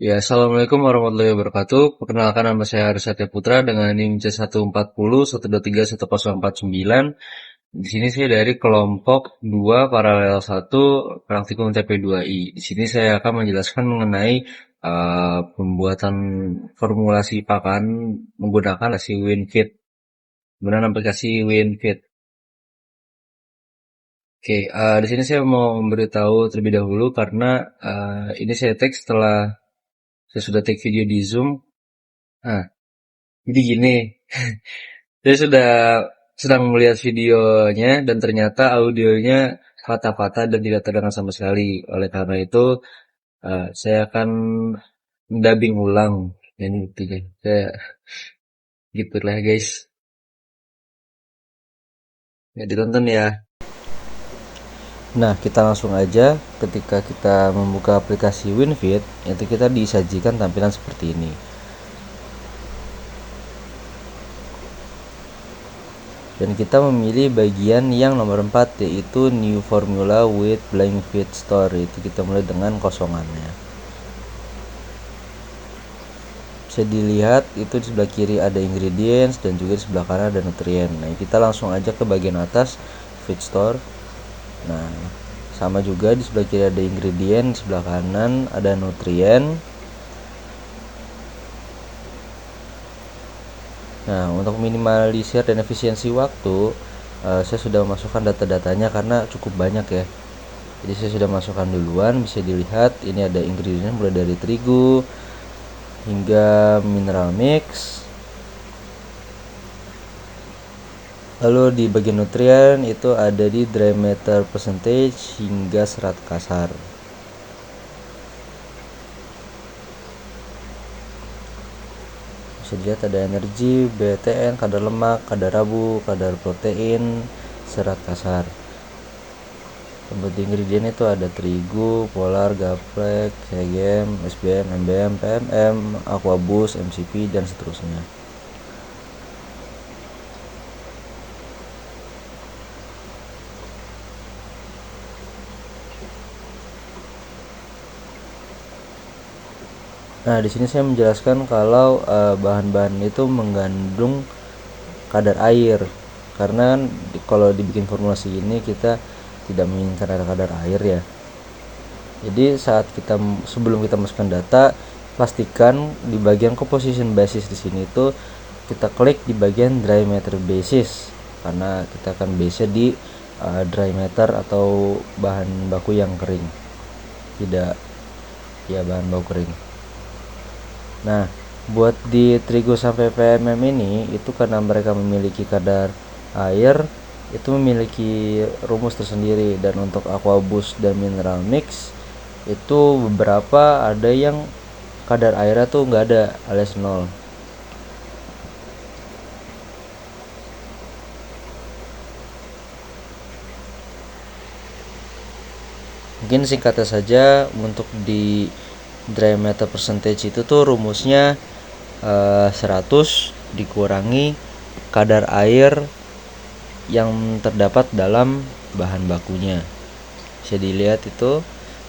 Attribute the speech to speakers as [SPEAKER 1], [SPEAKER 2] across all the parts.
[SPEAKER 1] Ya, Assalamualaikum warahmatullahi wabarakatuh. Perkenalkan nama saya Haris Satya Putra dengan NIM C140 123 1049. Di sini saya dari kelompok 2 paralel 1 praktikum TP2I. Di sini saya akan menjelaskan mengenai pembuatan formulasi pakan menggunakan aplikasi WinFit. Menggunakan aplikasi WinFit. Oke, di sini saya mau memberitahu terlebih dahulu karena ini saya tag setelah saya sudah take video di Zoom. Nah, jadi gini, saya sudah sedang melihat videonya dan ternyata audionya patah-patah dan tidak terdengar sama sekali. Oleh karena itu, saya akan dubbing ulang. Ini buktinya. Saya gitulah guys. Ya ditonton ya. Nah, kita langsung aja ketika kita membuka aplikasi WinFit, itu kita disajikan tampilan seperti ini. Dan kita memilih bagian yang nomor 4, yaitu New Formula with Blank Feed Store. Itu kita mulai dengan kosongannya. Bisa dilihat itu di sebelah kiri ada ingredients dan juga di sebelah kanan ada nutrient. Nah, kita langsung aja ke bagian atas feed store. Nah, sama juga di sebelah kiri ada ingredient, di sebelah kanan ada nutrient. Nah, untuk minimalisir dan efisiensi waktu, saya sudah memasukkan data-datanya karena cukup banyak ya. Jadi saya sudah masukkan duluan, bisa dilihat ini ada ingredient mulai dari terigu hingga mineral mix. Lalu di bagian nutrien itu ada di dry matter percentage hingga serat kasar. Bisa dilihat ada energi, BTN, kadar lemak, kadar abu, kadar protein, serat kasar. Untuk ingredient itu ada terigu, polar, gaplek, hegem, SBM, MBM, PMM, aquaboost, MCP, dan seterusnya. Nah, di sini saya menjelaskan kalau bahan-bahan itu mengandung kadar air. Karena kalau dibikin formulasi ini kita tidak menginginkan ada kadar air ya. Jadi sebelum kita masukkan data, pastikan di bagian composition basis di sini itu kita klik di bagian dry matter basis karena kita akan base di dry matter atau bahan baku yang kering. Tidak ya bahan baku kering. Nah, buat di terigu sampai PMM ini itu karena mereka memiliki kadar air itu memiliki rumus tersendiri, dan untuk aquaboost dan mineral mix itu beberapa ada yang kadar airnya tuh nggak ada alias 0. Mungkin singkatnya saja untuk di dry matter percentage itu tuh rumusnya 100 dikurangi kadar air yang terdapat dalam bahan bakunya. Bisa dilihat itu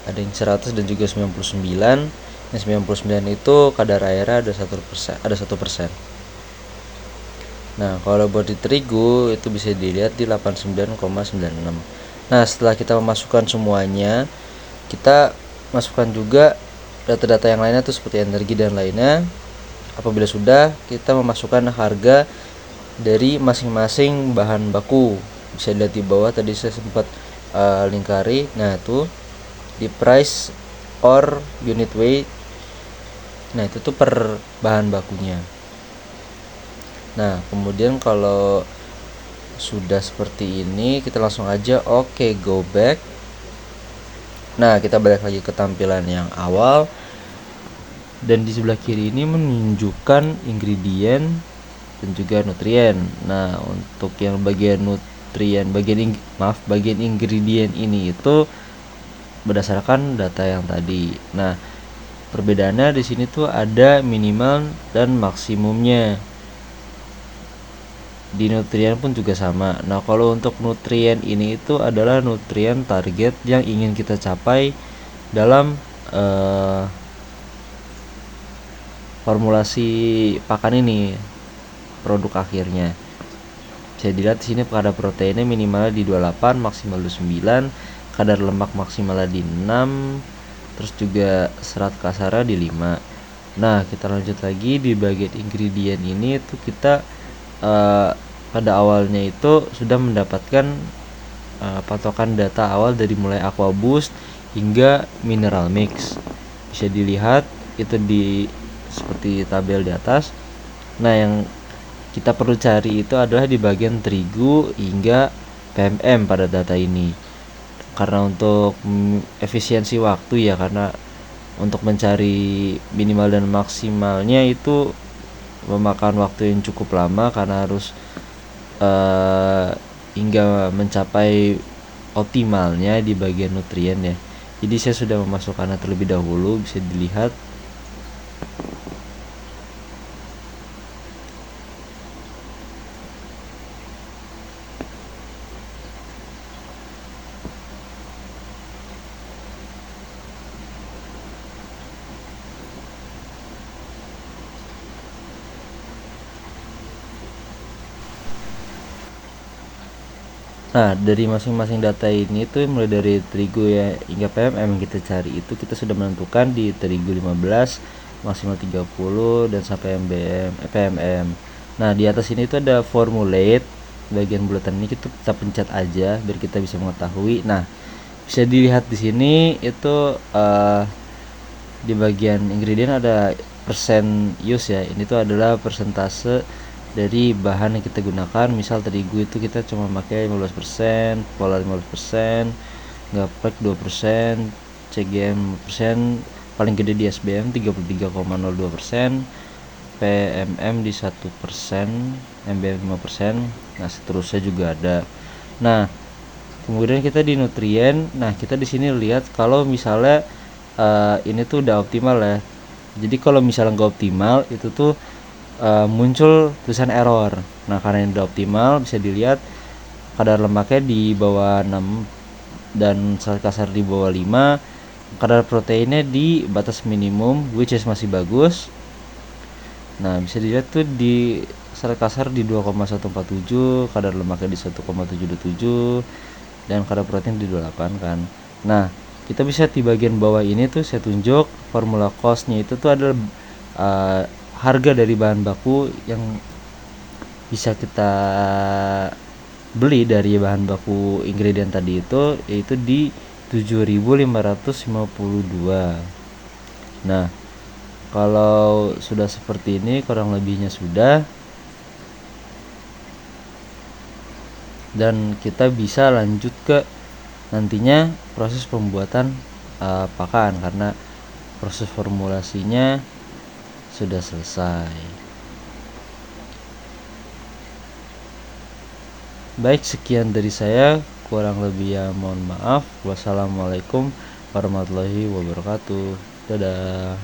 [SPEAKER 1] ada yang 100 dan juga 99. Yang 99 itu kadar airnya ada 1%, ada 1%. Nah, kalau buat di terigu itu bisa dilihat di 89,96. Nah, setelah kita memasukkan semuanya, kita masukkan juga data-data yang lainnya tuh seperti energi dan lainnya. Apabila sudah, kita memasukkan harga dari masing-masing bahan baku. Bisa dilihat di bawah tadi saya sempat lingkari. Nah, itu di price or unit weight. Nah, itu tuh per bahan bakunya. Nah, kemudian kalau sudah seperti ini, kita langsung aja go back. Nah, kita balik lagi ke tampilan yang awal. Dan di sebelah kiri ini menunjukkan ingredient dan juga nutrien. Nah, untuk yang bagian nutrien, bagian ingredient ini itu berdasarkan data yang tadi. Nah, perbedaannya di sini tuh ada minimal dan maksimumnya. Di nutrien pun juga sama. Nah, kalau untuk nutrien ini itu adalah nutrien target yang ingin kita capai dalam formulasi pakan ini, produk akhirnya. Bisa dilihat di sini kadar proteinnya minimalnya di 28, maksimal 29, kadar lemak maksimalnya di 6, terus juga serat kasarnya di 5. Nah, kita lanjut lagi di bagian ingredient ini tuh kita pada awalnya itu sudah mendapatkan patokan data awal dari mulai aqua boost hingga mineral mix. Bisa dilihat itu di seperti tabel di atas. Nah, yang kita perlu cari itu adalah di bagian terigu hingga PMM pada data ini. Karena untuk efisiensi waktu ya, karena untuk mencari minimal dan maksimalnya itu memakan waktu yang cukup lama karena harus hingga mencapai optimalnya di bagian nutrien ya. Jadi saya sudah memasukkannya terlebih dahulu, bisa dilihat. Nah, dari masing-masing data ini tuh mulai dari terigu ya hingga PMM yang kita cari itu kita sudah menentukan di terigu 15, maksimal 30 dan sampai PMM. Nah, di atas ini tuh ada formulate. Bagian bulatan ini kita pencet aja biar kita bisa mengetahui. Nah, bisa dilihat di sini itu di bagian ingredient ada persen use ya. Ini tuh adalah persentase dari bahan yang kita gunakan. Misal terigu itu kita cuma pakai 15%, pola 15%, gaplek 2%, CGM 5%, paling gede di SBM 33,02%, PMM di 1%, MBM 5%. Nah, seterusnya juga ada. Nah, kemudian kita di nutrien. Nah, kita di sini lihat kalau misalnya ini tuh udah optimal ya. Jadi kalau misalnya nggak optimal itu tuh muncul tulisan error. Nah, karena ini udah optimal, bisa dilihat kadar lemaknya di bawah 6 dan serat kasar di bawah 5, kadar proteinnya di batas minimum, which is masih bagus. Nah, bisa dilihat tuh di serat kasar di 2,147, kadar lemaknya di 1,727, dan kadar protein di 28 kan. Nah, kita bisa di bagian bawah ini tuh saya tunjuk formula costnya itu tuh adalah harga dari bahan baku yang bisa kita beli dari bahan baku ingredient tadi itu, yaitu di 7.552. Nah, kalau sudah seperti ini kurang lebihnya sudah, dan kita bisa lanjut ke nantinya proses pembuatan pakan karena proses formulasinya sudah selesai. Baik, sekian dari saya, kurang lebih ya mohon maaf. Wassalamualaikum warahmatullahi wabarakatuh. Dadah.